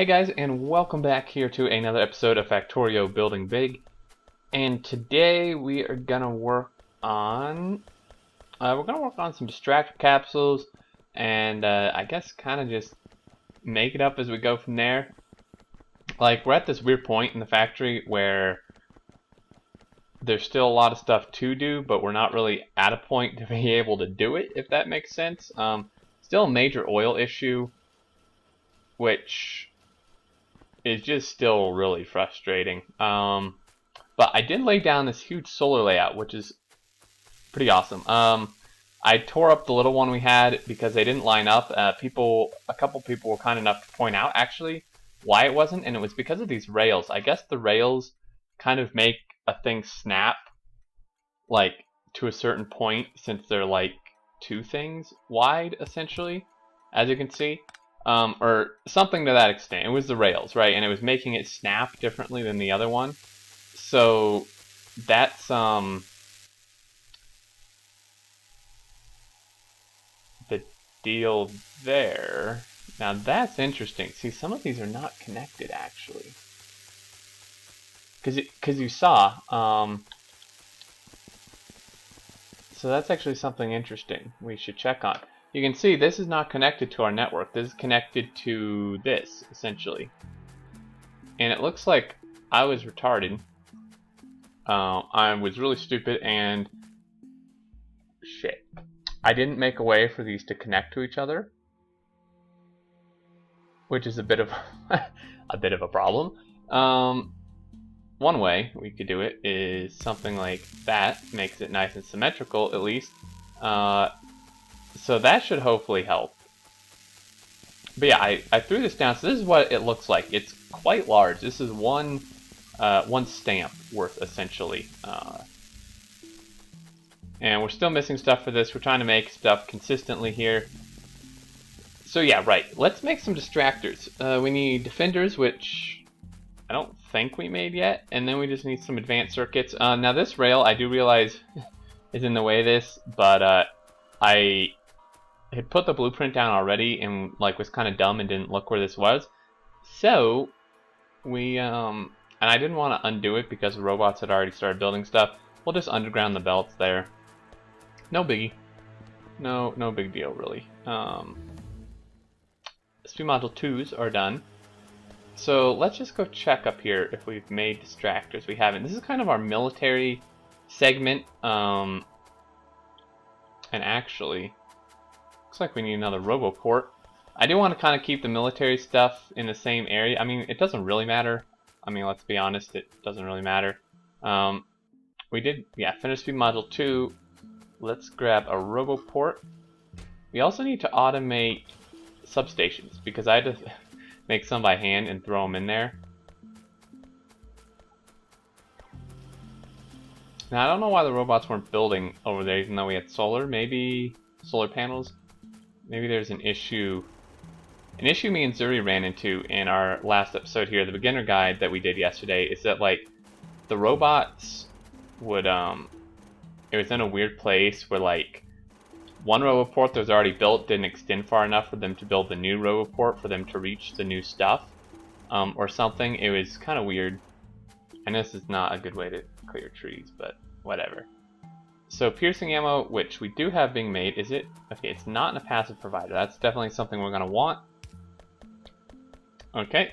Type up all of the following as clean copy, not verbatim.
Hey guys, and welcome back here to another episode of Factorio Building Big. And today we are gonna work on some distractor capsules, and I guess kind of just make it up as we go from there. Like, we're at this weird point in the factory where there's still a lot of stuff to do, but we're not really at a point to be able to do it, if that makes sense. Still a major oil issue, which is just still really frustrating. But I did lay down this huge solar layout, which is pretty awesome. I tore up the little one we had because they didn't line up. A couple people were kind enough to point out actually why it wasn't, and it was because of these rails. I guess the rails kind of make a thing snap like to a certain point since they're like two things wide essentially, as you can see. Or something to that extent. It was the rails, right? And it was making it snap differently than the other one. So that's the deal there. Now that's interesting. See, some of these are not connected actually, because you saw. So that's actually something interesting we should check on. You can see this is not connected to our network. This is connected to this, essentially. And it looks like I was retarded. I was really stupid and... shit. I didn't make a way for these to connect to each other. Which is a bit of a bit of a problem. One way we could do it is something like that. Makes it nice and symmetrical, at least. So that should hopefully help. But yeah, I threw this down. So this is what it looks like. It's quite large. This is one stamp worth, essentially. And we're still missing stuff for this. We're trying to make stuff consistently here. So yeah, right. Let's make some distractors. We need defenders, which I don't think we made yet. And then we just need some advanced circuits. Now this rail, I do realize, is in the way of this, but I had put the blueprint down already and like was kind of dumb and didn't look where this was. So we and I didn't want to undo it because the robots had already started building stuff. We'll just underground the belts there. No biggie. No big deal really. Speed module 2s are done. So let's just go check up here if we've made distractors. We haven't. This is kind of our military segment. And actually, looks like we need another Roboport. I do want to kind of keep the military stuff in the same area. I mean, it doesn't really matter. I mean, let's be honest, it doesn't really matter. We did, yeah, finish speed module 2. Let's grab a Roboport. We also need to automate substations because I had to make some by hand and throw them in there. Now, I don't know why the robots weren't building over there even though we had solar. Maybe solar panels. Maybe there's an issue. An issue me and Zuri ran into in our last episode here, the beginner guide that we did yesterday, is that like the robots would it was in a weird place where like one Roboport that was already built didn't extend far enough for them to build the new Roboport for them to reach the new stuff, or something. It was kind of weird. And this is not a good way to clear trees, but whatever. So piercing ammo, which we do have being made, is it? Okay, it's not in a passive provider. That's definitely something we're gonna want. Okay.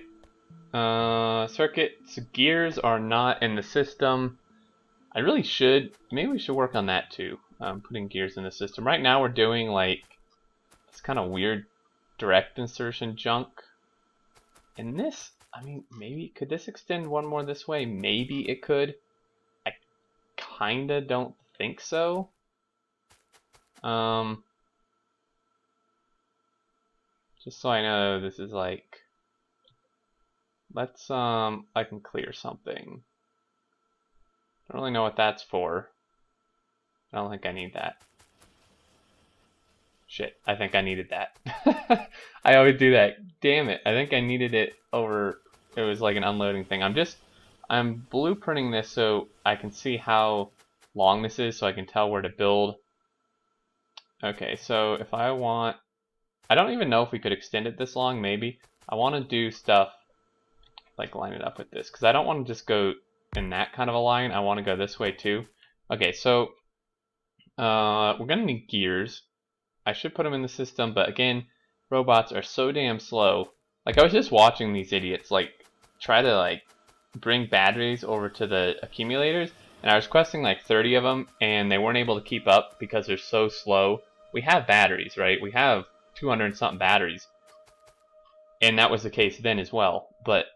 Circuits, gears are not in the system. I really should, maybe we should work on that too. Putting gears in the system. Right now we're doing like this kind of weird direct insertion junk. And this, I mean, maybe, could this extend one more this way? Maybe it could. I kinda don't think so. Just so I know, this is like, let's I can clear something. I don't really know what that's for. I don't think I need that. Shit, I think I needed that. I always do that. Damn it, I think I needed it over, it was like an unloading thing. I'm blueprinting this so I can see how long this is so I can tell where to build. Okay, so if I want, I don't even know if we could extend it this long, maybe. I want to do stuff like line it up with this, because I don't want to just go in that kind of a line. I want to go this way too. Okay, so we're gonna need gears. I should put them in the system, but again, robots are so damn slow. Like I was just watching these idiots like try to like bring batteries over to the accumulators, and I was questing like 30 of them, and they weren't able to keep up because they're so slow. We have batteries, right? We have 200 and something batteries, and that was the case then as well, but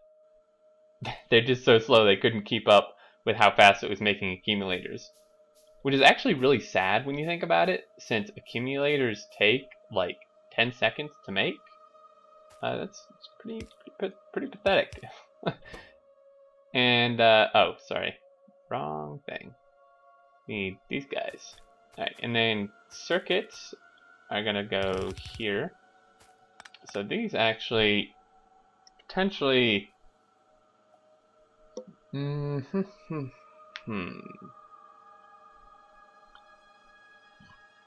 they're just so slow they couldn't keep up with how fast it was making accumulators. Which is actually really sad when you think about it, since accumulators take like 10 seconds to make. That's pretty pathetic. And, oh, sorry. Wrong thing. Need these guys. Alright, and then circuits are gonna go here. So these actually potentially...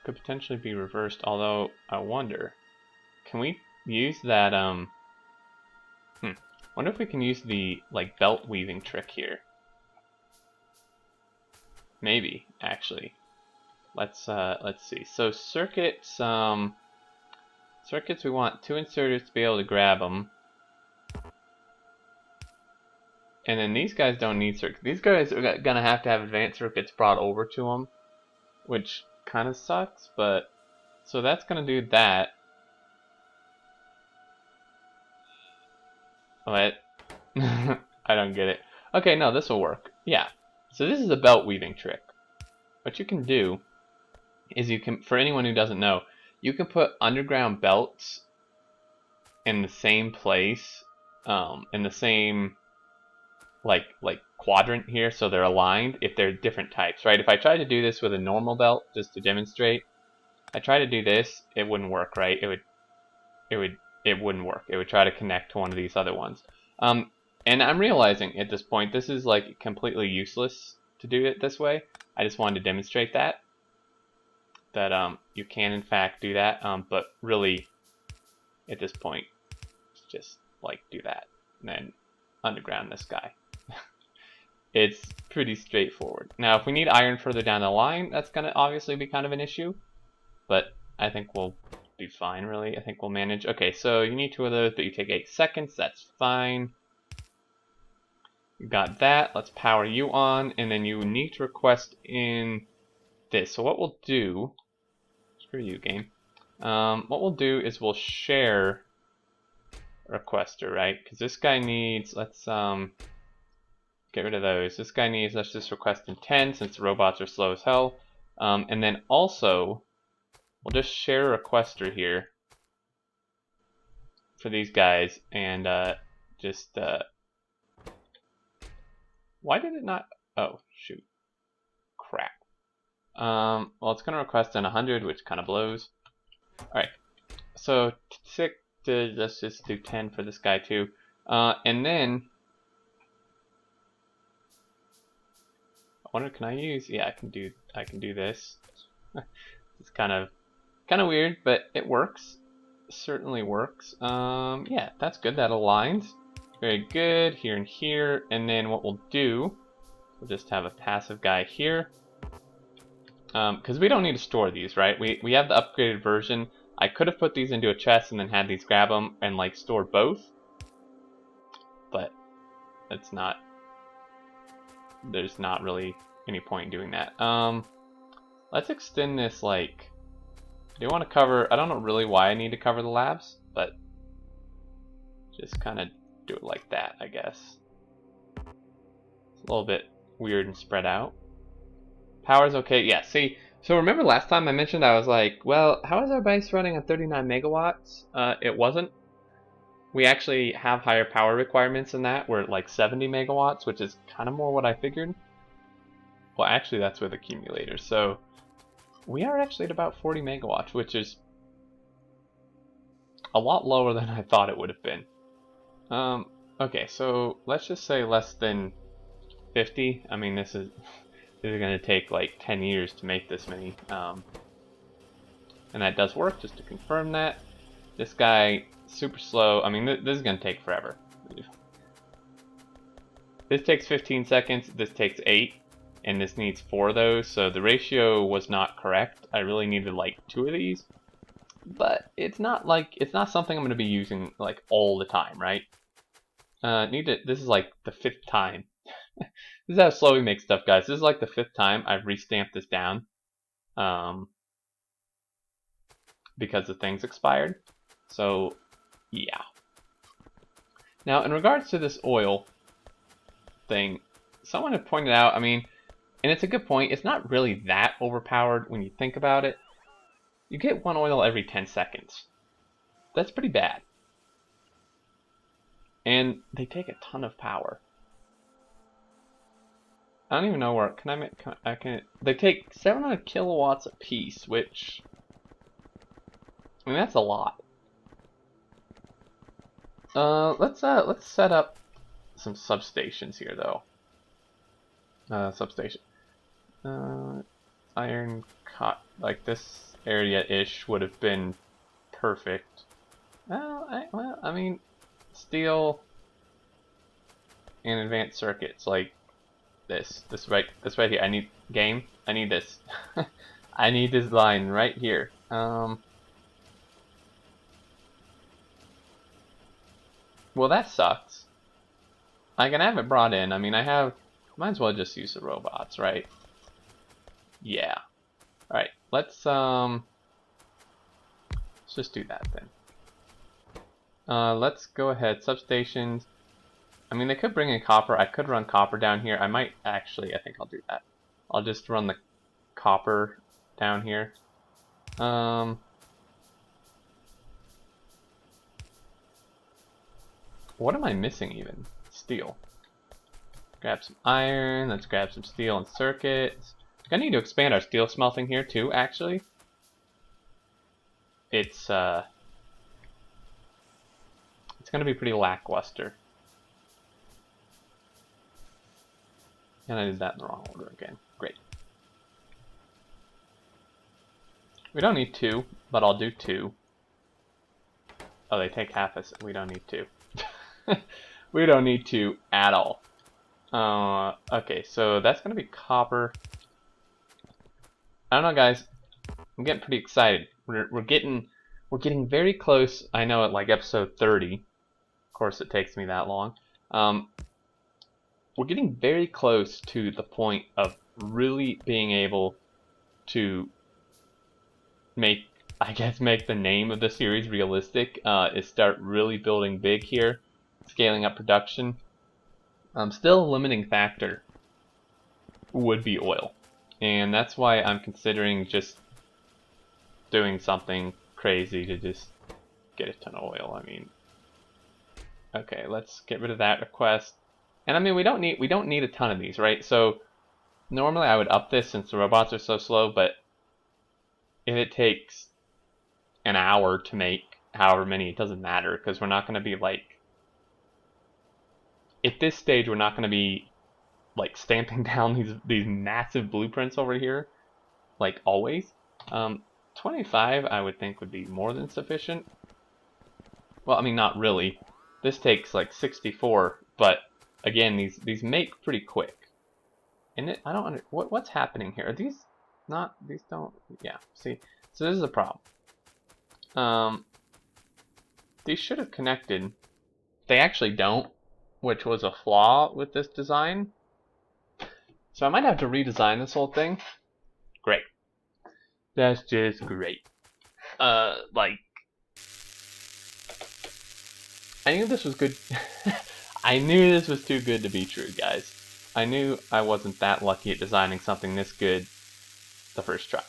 could potentially be reversed, although I wonder, can we use that, wonder if we can use the, like, belt weaving trick here. Maybe, actually. Let's see. So circuits, circuits, we want 2 inserters to be able to grab them. And then these guys don't need circuits. These guys are gonna have to have advanced circuits brought over to them, which kind of sucks, but so that's gonna do that. What? I don't get it. Okay, no, this will work. Yeah. So this is a belt weaving trick. What you can do is you can, for anyone who doesn't know, you can put underground belts in the same place, in the same like quadrant here, so they're aligned if they're different types, right? If I tried to do this with a normal belt, just to demonstrate, I try to do this, it wouldn't work, right? It wouldn't work. It would try to connect to one of these other ones. And I'm realizing at this point, this is like completely useless to do it this way. I just wanted to demonstrate that you can in fact do that, but really at this point, just like do that and then underground this guy. It's pretty straightforward. Now, if we need iron further down the line, that's gonna obviously be kind of an issue, but I think we'll be fine, really. I think we'll manage. Okay, so you need 2 of those, but you take 8 seconds. That's fine. You got that. Let's power you on, and then you need to request in this. So what we'll do, screw you, game. What we'll do is we'll share requester, right? Because this guy needs, let's get rid of those. This guy needs, let's just request in 10 since the robots are slow as hell. And then also, we'll just share a requester here for these guys, and just why did it not? Oh shoot, crap. Well, it's gonna request in 100, which kind of blows. All right, so let's just do 10 for this guy too, and then I wonder, can I use? Yeah, I can do this. It's kind of weird, but it works. Certainly works. Yeah, that's good. That aligns. Very good. Here and here. And then what we'll do, we'll just have a passive guy here. Because we don't need to store these, right? We have the upgraded version. I could have put these into a chest and then had these grab them and like store both. But it's not, there's not really any point in doing that. Let's extend this like, I do want to cover, I don't know really why I need to cover the labs, but just kind of do it like that, I guess. It's a little bit weird and spread out. Power's okay, yeah, see, so remember last time I mentioned I was like, well, how is our base running at 39 megawatts? It wasn't. We actually have higher power requirements than that. We're at like 70 megawatts, which is kind of more what I figured. Well, actually that's with accumulators, so we are actually at about 40 megawatts, which is a lot lower than I thought it would have been. Okay, so let's just say less than 50. I mean, this is going to take like 10 years to make this many. And that does work, just to confirm that. This guy, super slow. I mean, this is going to take forever. This takes 15 seconds, this takes 8, and this needs 4 of those, so the ratio was not correct. I really needed like 2 of these. But it's not something I'm going to be using like all the time, right? This is like the 5th time. This is how slow we make stuff, guys. This is like the 5th time I've restamped this down. Because the thing's expired. So, yeah. Now, in regards to this oil thing, someone had pointed out, I mean, and it's a good point, it's not really that overpowered when you think about it. You get 1 oil every 10 seconds. That's pretty bad. And they take a ton of power. I don't even know where, can I make, they take 700 kilowatts a piece, which, I mean, that's a lot. Let's set up some substations here, though. Substation. Iron cut, like this area-ish would have been perfect. Well, I mean, steel and advanced circuits, like this right here. I need this. I need this line right here. Well, that sucks. I can have it brought in. I mean, might as well just use the robots, right? Yeah. All right. Let's just do that then. Let's go ahead. Substations. I mean, they could bring in copper. I could run copper down here. I might actually. I think I'll do that. I'll just run the copper down here. What am I missing even? Steel. Grab some iron. Let's grab some steel and circuits. I need to expand our steel smelting here too, actually. It's gonna be pretty lackluster. And I did that in the wrong order again. Great. We don't need 2, but I'll do 2. Oh, they take half us. We don't need 2. We don't need 2 at all. Okay, so that's gonna be copper. I don't know, guys. I'm getting pretty excited. We're getting very close. I know at like episode 30. Of course, it takes me that long. We're getting very close to the point of really being able to make the name of the series realistic. Is start really building big here, scaling up production. Still a limiting factor would be oil, and that's why I'm considering just doing something crazy to just get a ton of oil. I mean, okay, let's get rid of that request. And I mean, we don't need a ton of these, right? So normally I would up this since the robots are so slow, but if it takes an hour to make however many, it doesn't matter, because we're not going to be like, at this stage we're not going to be like stamping down these massive blueprints over here, like always. 25 I would think would be more than sufficient. Well, I mean, not really. This takes like 64, but again, these make pretty quick. And I don't what's happening here. Are these don't, yeah, see. So this is a problem. These should have connected. They actually don't, which was a flaw with this design. So I might have to redesign this whole thing. Great. That's just great. Like, I knew this was good. I knew this was too good to be true, guys. I knew I wasn't that lucky at designing something this good the first try.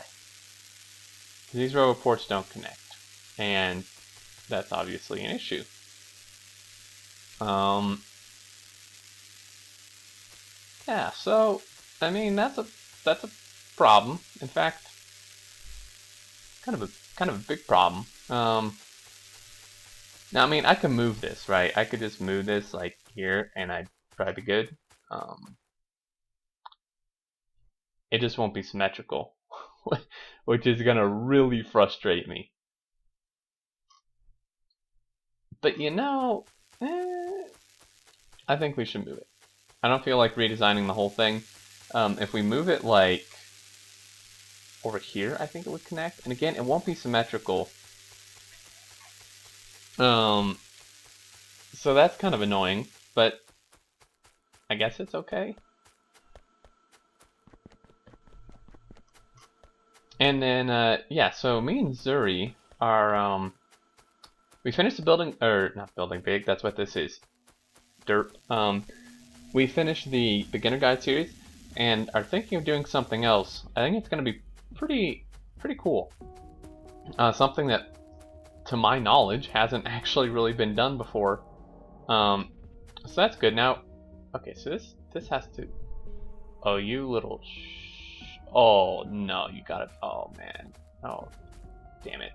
These Roboports don't connect, and that's obviously an issue. Yeah, so I mean that's a problem. In fact, kind of a big problem. Now, I mean, I can move this, right? I could just move this like here, and I'd probably be good. It just won't be symmetrical, which is gonna really frustrate me. But you know, I think we should move it. I don't feel like redesigning the whole thing. If we move it like over here, I think it would connect. And again, it won't be symmetrical. So that's kind of annoying, but I guess it's okay. And then, yeah, so me and Zuri are, we finished the building, or not building big, that's what this is. Dirt. We finished the beginner guide series and are thinking of doing something else. I think it's going to be pretty cool. Something that, to my knowledge, hasn't actually really been done before. So that's good. Now, okay, so this has to. Oh, you little. Oh no, you got it. Oh man. Oh, damn it.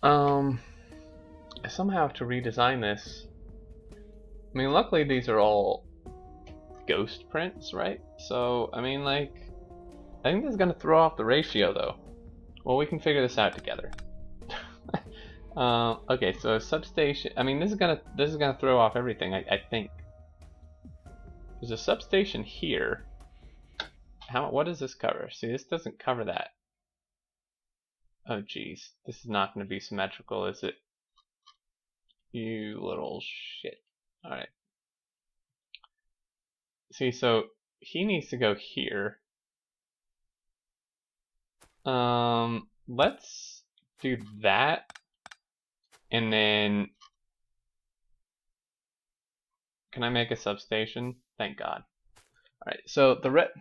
I somehow have to redesign this. I mean, luckily these are all ghost prints, right? So, I mean, like, I think this is gonna throw off the ratio, though. Well, we can figure this out together. Okay, so substation. I mean, this is gonna throw off everything. I think there's a substation here. What does this cover? See, this doesn't cover that. Oh, geez, this is not gonna be symmetrical, is it? You little shit. All right. See, so he needs to go here. Let's do that, and then can I make a substation? Thank God. All right, so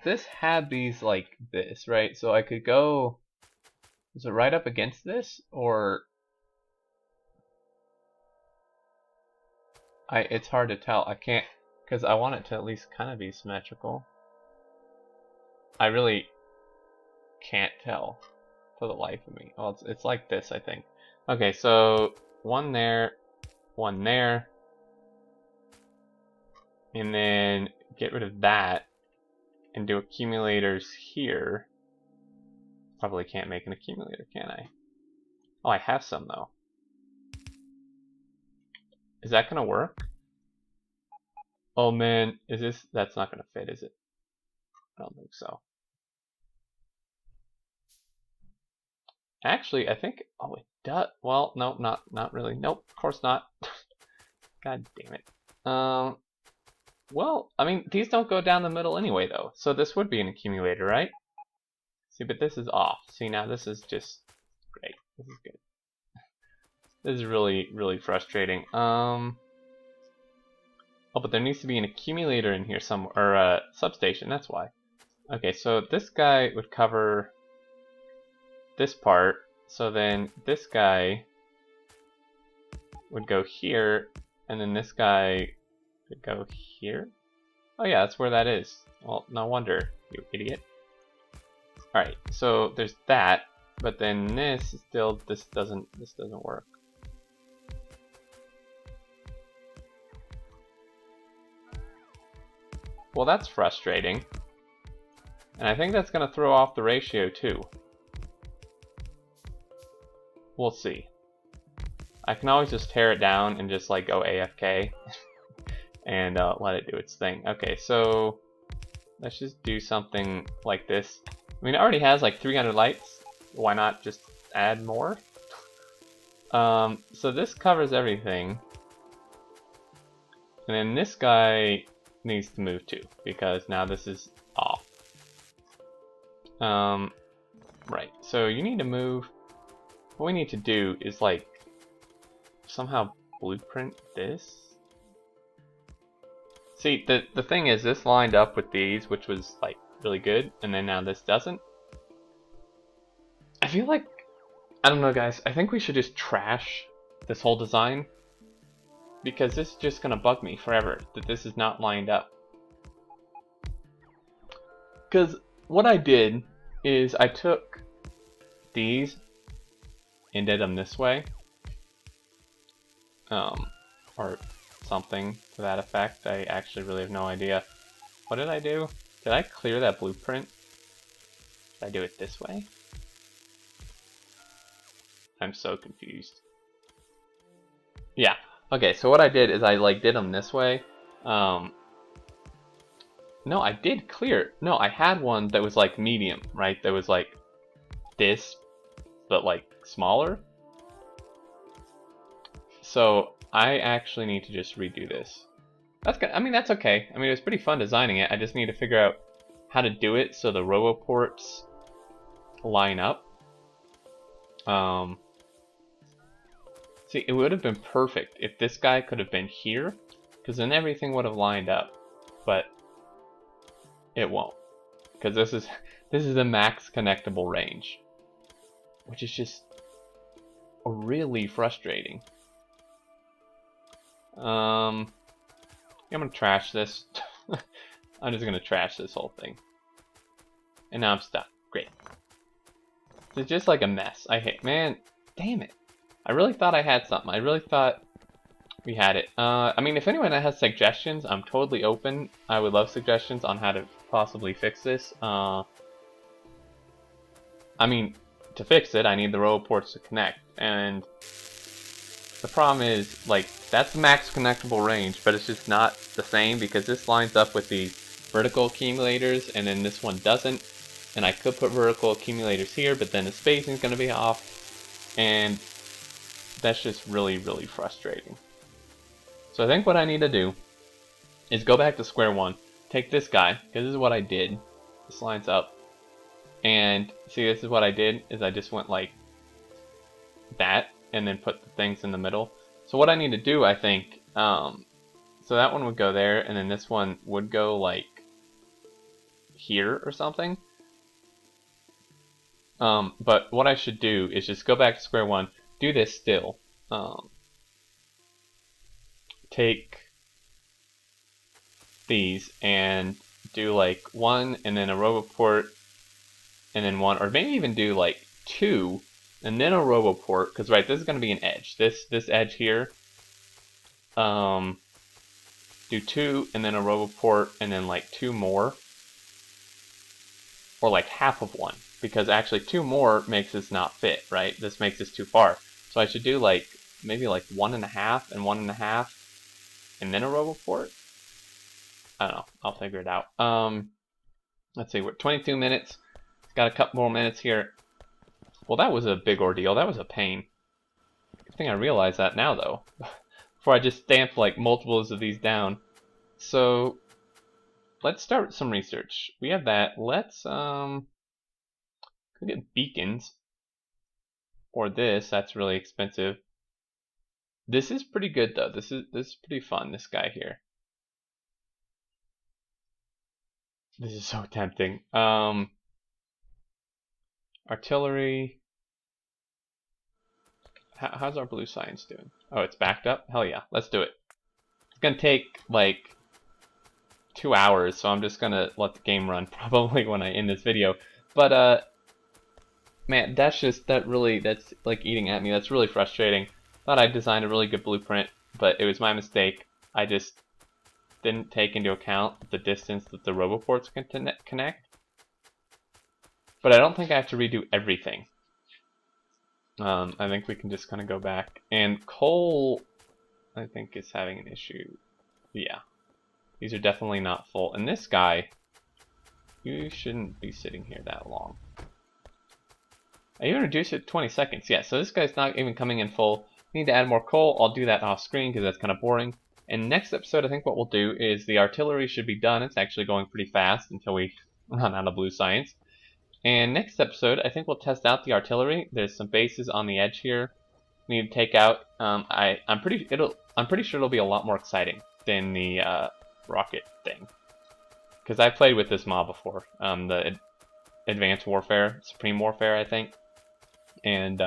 this had these like this, right? So I could go. Is it right up against this, or it's hard to tell. I can't, because I want it to at least kind of be symmetrical. I really can't tell for the life of me. Well, it's like this, I think. Okay, so one there, and then get rid of that and do accumulators here. Probably can't make an accumulator, can I? Oh, I have some though. Is that gonna work? Oh man, that's not gonna fit, is it? I don't think so. Actually, I think, oh, it does. Well, no, not really. Nope, of course not. God damn it. Well, I mean, these don't go down the middle anyway, though. So this would be an accumulator, right? See, but this is off. See, now this is just great. This is good. This is really frustrating. Oh, but there needs to be an accumulator in here somewhere, or a substation. That's why. Okay, so this guy would cover this part. So then this guy would go here, and then this guy would go here. Oh yeah, that's where that is. Well, no wonder, you idiot. Alright, so there's that, but then this doesn't work. Well, that's frustrating. And I think that's gonna throw off the ratio too. We'll see. I can always just tear it down and just like go AFK and let it do its thing. Okay, so let's just do something like this. I mean, it already has like 300 lights. Why not just add more? So this covers everything. And then this guy needs to move too, because now this is off. Right, so you need to move. What we need to do is like somehow blueprint this. See, the thing is, this lined up with these, which was like really good, and then now this doesn't. I feel like, I don't know guys, I think we should just trash this whole design, because this is just gonna bug me forever that this is not lined up. Because what I did is I took these and did them this way, or something to that effect. I actually really have no idea. What did I do? Did I clear that blueprint? Did I do it this way? I'm so confused. Yeah. Okay, so what I did is I like did them this way, No, I did clear. No, I had one that was like medium, right? That was like this, but like smaller. So I actually need to just redo this. That's good. I mean, that's okay. I mean, it was pretty fun designing it. I just need to figure out how to do it so the Roboports line up. See, it would have been perfect if this guy could have been here, because then everything would have lined up. But it won't, because this is the max connectable range, which is just really frustrating. I'm gonna trash this. I'm just gonna trash this whole thing. And now I'm stuck. Great. It's just like a mess. I hate, man, damn it. I really thought I had something. I really thought we had it. I mean, if anyone has suggestions, I'm totally open. I would love suggestions on how to possibly fix this. I mean, to fix it, I need the Roboports to connect. And the problem is, like, that's the max connectable range, but it's just not the same because this lines up with the vertical accumulators, and then this one doesn't. And I could put vertical accumulators here, but then the spacing is going to be off, and that's just really, really frustrating. So I think what I need to do is go back to square one, take this guy, because this is what I did. This lines up, and see, this is what I did, is I just went like that, and then put the things in the middle. So what I need to do, I think, so that one would go there, and then this one would go like here or something. But what I should do is just go back to square one, do this still. Take these and do like one, and then a Roboport, and then one, or maybe even do like two, and then a Roboport, because right, this is going to be an edge. This edge here. Do two, and then a Roboport, and then like two more, or like half of one, because actually two more makes this not fit, right? This makes this too far. So I should do like maybe like 1.5 and 1.5, and then a Roboport. I don't know. I'll figure it out. Let's see. We're 22 minutes. It's got a couple more minutes here. Well, that was a big ordeal. That was a pain. Good thing I realize that now, though. Before I just stamp like multiples of these down. So let's start some research. We have that. Let's get beacons. Or this. That's really expensive. This is pretty good though. This is pretty fun. This guy here. This is so tempting. Artillery. How's our blue science doing? Oh, it's backed up? Hell yeah, let's do it. It's gonna take like 2 hours, so I'm just gonna let the game run probably when I end this video. But man, that's like eating at me. That's really frustrating. Thought I designed a really good blueprint, but it was my mistake. I just didn't take into account the distance that the Roboports can connect. But I don't think I have to redo everything. I think we can just kind of go back. And coal, I think, is having an issue. Yeah. These are definitely not full. And this guy, you shouldn't be sitting here that long. I even reduced it to 20 seconds. Yeah, so this guy's not even coming in full. We need to add more coal. I'll do that off screen because that's kind of boring. And next episode, I think what we'll do is the artillery should be done. It's actually going pretty fast until we run out of blue science. And next episode, I think we'll test out the artillery. There's some bases on the edge here we need to take out. I'm pretty sure it'll be a lot more exciting than the rocket thing, because I've played with this mob before. The Advanced Warfare, Supreme Warfare, I think. And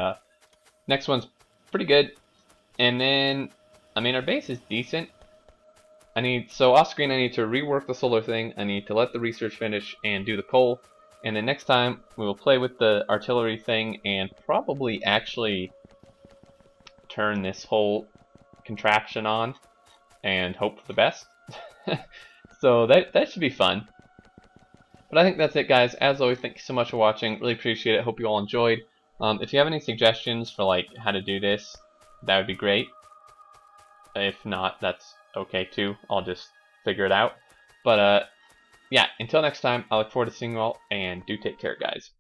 next one's pretty good. And then, I mean, our base is decent. So off screen, I need to rework the solar thing. I need to let the research finish and do the coal. And then next time, we will play with the artillery thing and probably actually turn this whole contraption on and hope for the best. So that should be fun. But I think that's it, guys. As always, thank you so much for watching. Really appreciate it. Hope you all enjoyed. If you have any suggestions for like how to do this, that would be great. If not, that's okay too. I'll just figure it out. But yeah, until next time, I look forward to seeing you all, and do take care, guys.